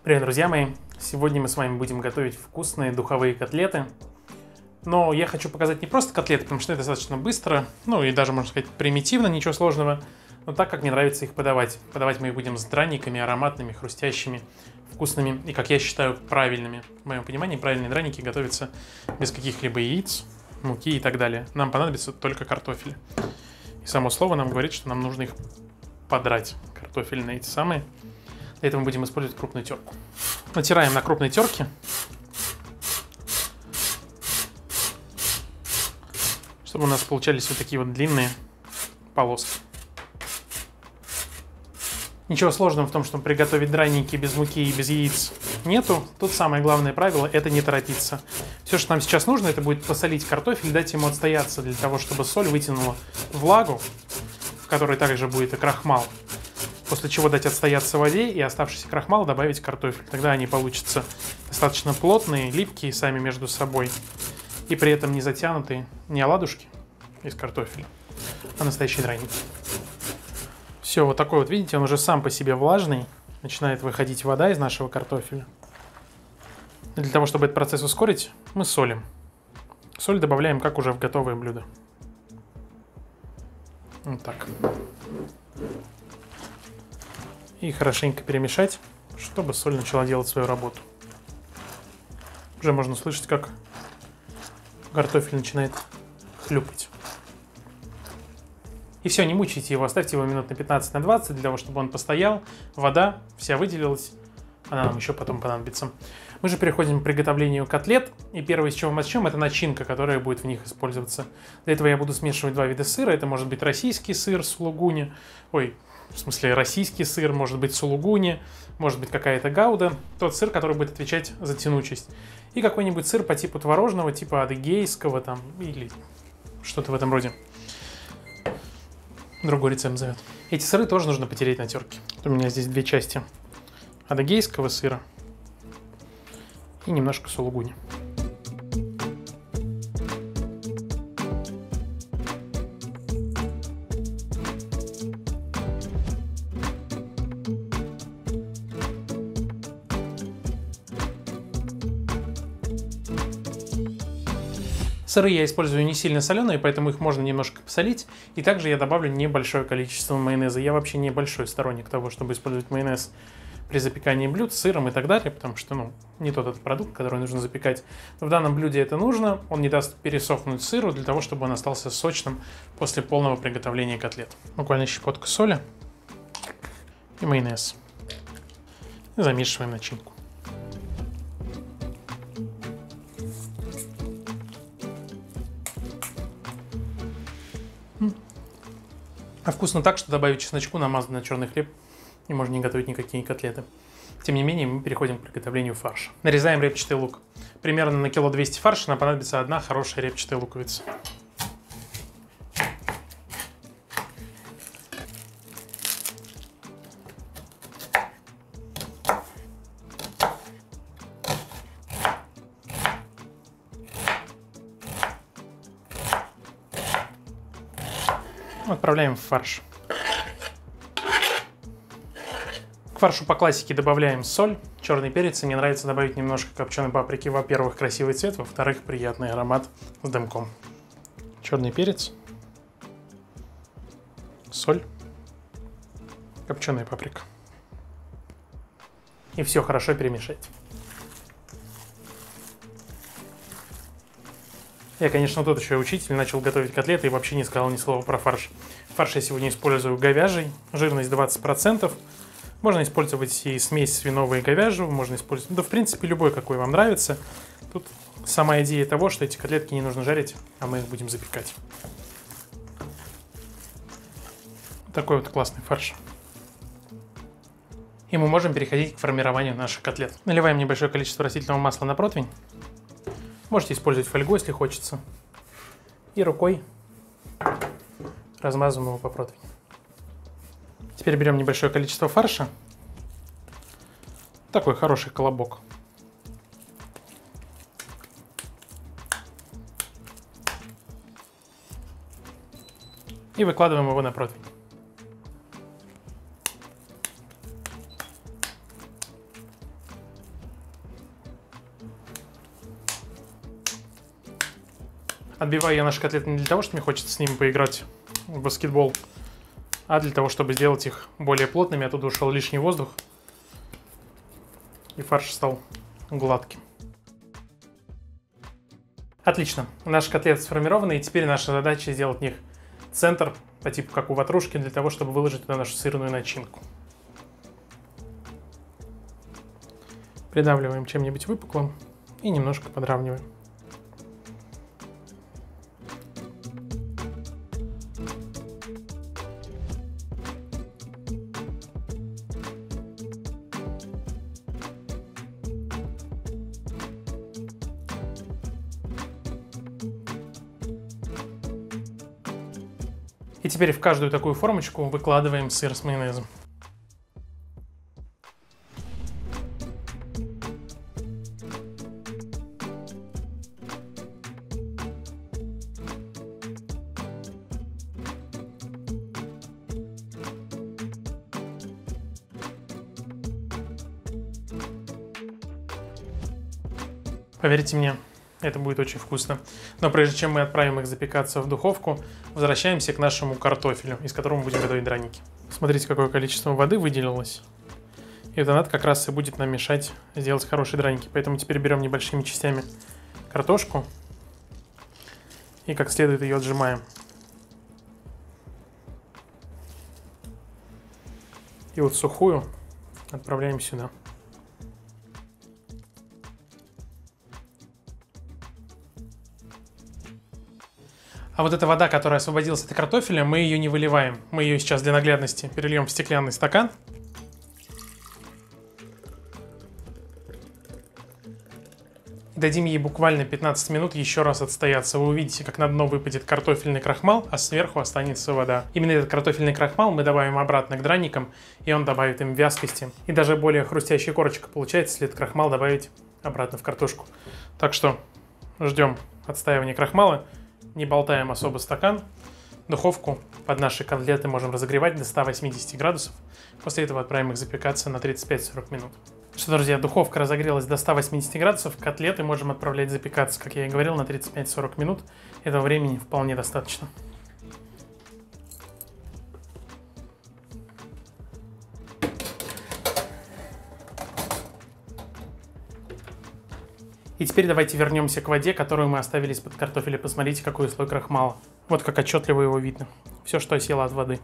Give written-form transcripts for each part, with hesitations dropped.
Привет, друзья мои! Сегодня мы с вами будем готовить вкусные духовые котлеты. Но я хочу показать не просто котлеты, потому что это достаточно быстро, ну и даже, можно сказать, примитивно, ничего сложного, но так, как мне нравится их подавать. Подавать мы их будем с драниками, ароматными, хрустящими, вкусными и, как я считаю, правильными. В моем понимании, правильные драники готовятся без каких-либо яиц, муки и так далее. Нам понадобится только картофель. И само слово нам говорит, что нам нужно их подрать, картофельные эти самые. Для этого мы будем использовать крупную терку. Натираем на крупной терке. Чтобы у нас получались вот такие вот длинные полоски. Ничего сложного в том, чтобы приготовить драники без муки и без яиц, нету. Тут самое главное правило – это не торопиться. Все, что нам сейчас нужно, это будет посолить картофель, дать ему отстояться для того, чтобы соль вытянула влагу, в которой также будет и крахмал. После чего дать отстояться в воде и оставшийся крахмал добавить картофель. Тогда они получатся достаточно плотные, липкие сами между собой. И при этом не затянутые, не оладушки из картофеля, а настоящие драники. Все, вот такой вот, видите, он уже сам по себе влажный. Начинает выходить вода из нашего картофеля. И для того, чтобы этот процесс ускорить, мы солим. Соль добавляем, как уже в готовое блюдо. Вот так. И хорошенько перемешать, чтобы соль начала делать свою работу. Уже можно слышать, как картофель начинает хлюпать. И все, не мучайте его, оставьте его минут на 15-20 для того, чтобы он постоял. Вода вся выделилась, она нам еще потом понадобится. Мы же переходим к приготовлению котлет. И первое, с чего мы начнем, это начинка, которая будет в них использоваться. Для этого я буду смешивать два вида сыра. Это может быть российский сыр сулугуни. В смысле, российский сыр, может быть сулугуни, может быть какая-то гауда. Тот сыр, который будет отвечать за тянучесть. И какой-нибудь сыр по типу творожного, типа адыгейского там, или что-то в этом роде. Другой рецепт зовет. Эти сыры тоже нужно потереть на терке. У меня здесь две части адыгейского сыра и немножко сулугуни. Сыры я использую не сильно соленые, поэтому их можно немножко посолить. И также я добавлю небольшое количество майонеза. Я вообще небольшой сторонник того, чтобы использовать майонез при запекании блюд с сыром и так далее, потому что, не тот этот продукт, который нужно запекать. Но в данном блюде это нужно. Он не даст пересохнуть сыру для того, чтобы он остался сочным после полного приготовления котлет. Буквально щепотка соли и майонез. И замешиваем начинку. А вкусно так, что добавить чесночку, намазать на черный хлеб, и можно не готовить никакие котлеты. Тем не менее, мы переходим к приготовлению фарша. Нарезаем репчатый лук. Примерно на кило 200 фарша нам понадобится одна хорошая репчатая луковица. Отправляем в фарш. К фаршу по классике добавляем соль, черный перец. И мне нравится добавить немножко копченой паприки. Во-первых, красивый цвет, во-вторых, приятный аромат с дымком. Черный перец, соль, копченая паприка. И все хорошо перемешать. Я, конечно, тот еще учитель, начал готовить котлеты и вообще не сказал ни слова про фарш. Фарш я сегодня использую говяжий, жирность 20%. Можно использовать и смесь свиного и говяжьего, можно использовать, в принципе, любой, какой вам нравится. Тут сама идея того, что эти котлетки не нужно жарить, а мы их будем запекать. Такой вот классный фарш. И мы можем переходить к формированию наших котлет. Наливаем небольшое количество растительного масла на противень. Можете использовать фольгу, если хочется. И рукой размазываем его по противню. Теперь берем небольшое количество фарша. Такой хороший колобок. И выкладываем его на противень. Отбиваю я наши котлеты не для того, что мне хочется с ними поиграть в баскетбол, а для того, чтобы сделать их более плотными. Оттуда ушел лишний воздух, и фарш стал гладким. Отлично, наши котлеты сформированы, и теперь наша задача сделать в них центр, по типу как у ватрушки, для того, чтобы выложить туда нашу сырную начинку. Придавливаем чем-нибудь выпуклым и немножко подравниваем. И теперь в каждую такую формочку выкладываем сыр с майонезом. Поверьте мне, это будет очень вкусно. Но прежде чем мы отправим их запекаться в духовку, возвращаемся к нашему картофелю, из которого мы будем готовить драники. Смотрите, какое количество воды выделилось. И это надо как раз и будет нам мешать сделать хорошие драники. Поэтому теперь берем небольшими частями картошку и как следует ее отжимаем. И вот сухую отправляем сюда. А вот эта вода, которая освободилась от картофеля, мы ее не выливаем. Мы ее сейчас для наглядности перельем в стеклянный стакан. И дадим ей буквально 15 минут еще раз отстояться. Вы увидите, как на дно выпадет картофельный крахмал, а сверху останется вода. Именно этот картофельный крахмал мы добавим обратно к драникам, и он добавит им вязкости. И даже более хрустящая корочка получается, если этот крахмал добавить обратно в картошку. Так что ждем отстаивания крахмала. Не болтаем особо стакан. Духовку под наши котлеты можем разогревать до 180 градусов. После этого отправим их запекаться на 35-40 минут. Что, друзья, духовка разогрелась до 180 градусов. Котлеты можем отправлять запекаться, как я и говорил, на 35-40 минут. Этого времени вполне достаточно. И теперь давайте вернемся к воде, которую мы оставили из-под картофеля. Посмотрите, какой слой крахмала. Вот как отчетливо его видно. Все, что осело от воды.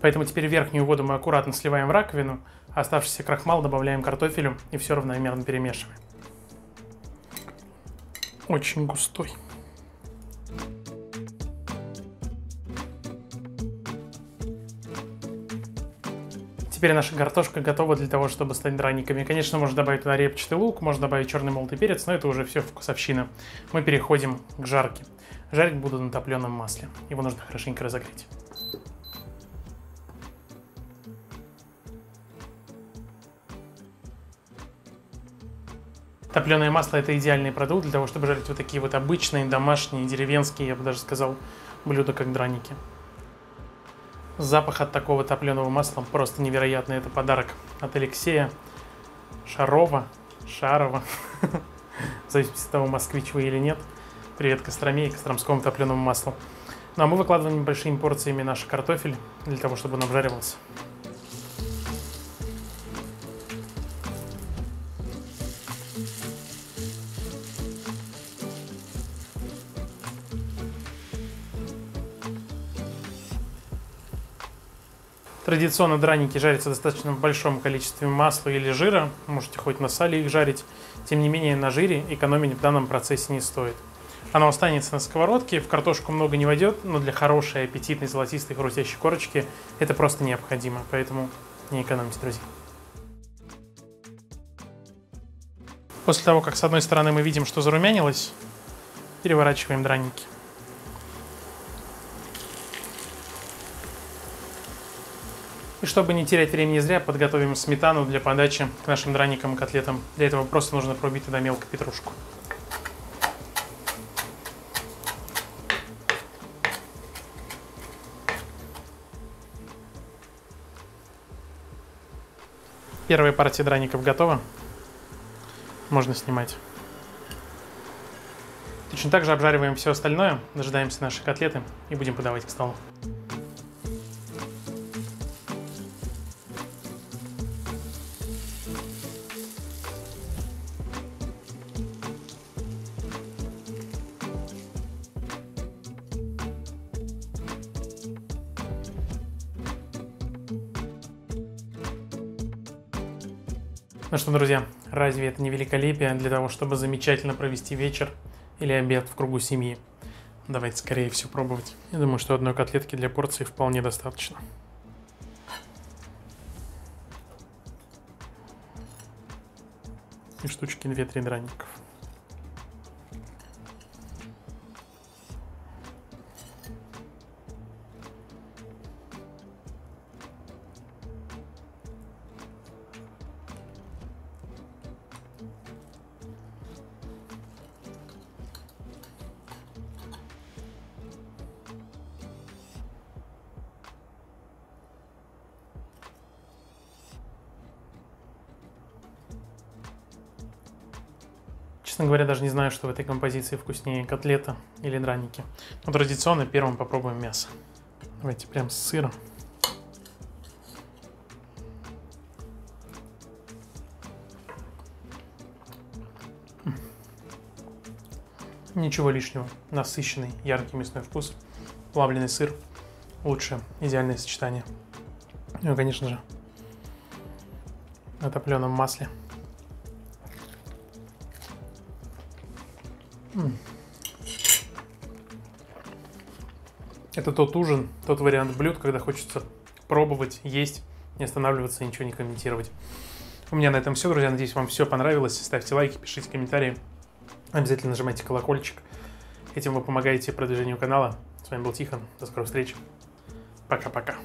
Поэтому теперь верхнюю воду мы аккуратно сливаем в раковину, а оставшийся крахмал добавляем к картофелю и все равномерно перемешиваем. Очень густой. Теперь наша картошка готова для того, чтобы стать драниками. Конечно, можно добавить туда репчатый лук, можно добавить черный молотый перец, но это уже все вкусовщина. Мы переходим к жарке. Жарить буду на топленом масле. Его нужно хорошенько разогреть. Топленое масло — это идеальный продукт для того, чтобы жарить вот такие вот обычные, домашние, деревенские, я бы даже сказал, блюда, как драники. Запах от такого топленого масла просто невероятный. Это подарок от Алексея Шарова. В зависимости от того, москвич вы или нет. Привет Костроме и костромскому топленому маслу. Ну а мы выкладываем небольшими порциями наш картофель для того, чтобы он обжаривался. Традиционно драники жарятся в достаточно большом количестве масла или жира. Можете хоть на сале их жарить. Тем не менее, на жире экономить в данном процессе не стоит. Оно останется на сковородке, в картошку много не войдет, но для хорошей, аппетитной, золотистой, хрустящей корочки это просто необходимо. Поэтому не экономьте, друзья. После того, как с одной стороны мы видим, что зарумянилось, переворачиваем драники. И чтобы не терять времени зря, подготовим сметану для подачи к нашим драникам и котлетам. Для этого просто нужно порубить туда мелко петрушку. Первая партия драников готова. Можно снимать. Точно так же обжариваем все остальное, дожидаемся наши котлеты и будем подавать к столу. Ну что, друзья, разве это не великолепие для того, чтобы замечательно провести вечер или обед в кругу семьи? Давайте скорее все пробовать. Я думаю, что одной котлетки для порции вполне достаточно. И штучки 2-3 драников. Честно говоря, даже не знаю, что в этой композиции вкуснее, котлета или драники. Но традиционно первым попробуем мясо. Давайте прям с сыром. Ничего лишнего. Насыщенный, яркий мясной вкус. Плавленый сыр. Лучшее, идеальное сочетание. Ну и, конечно же, на топленом масле. Это тот ужин, тот вариант блюд, когда хочется пробовать, есть, не останавливаться, ничего не комментировать. У меня на этом все, друзья. Надеюсь, вам все понравилось. Ставьте лайки, пишите комментарии. Обязательно нажимайте колокольчик. Этим вы помогаете продвижению канала. С вами был Тихон. До скорых встреч. Пока-пока.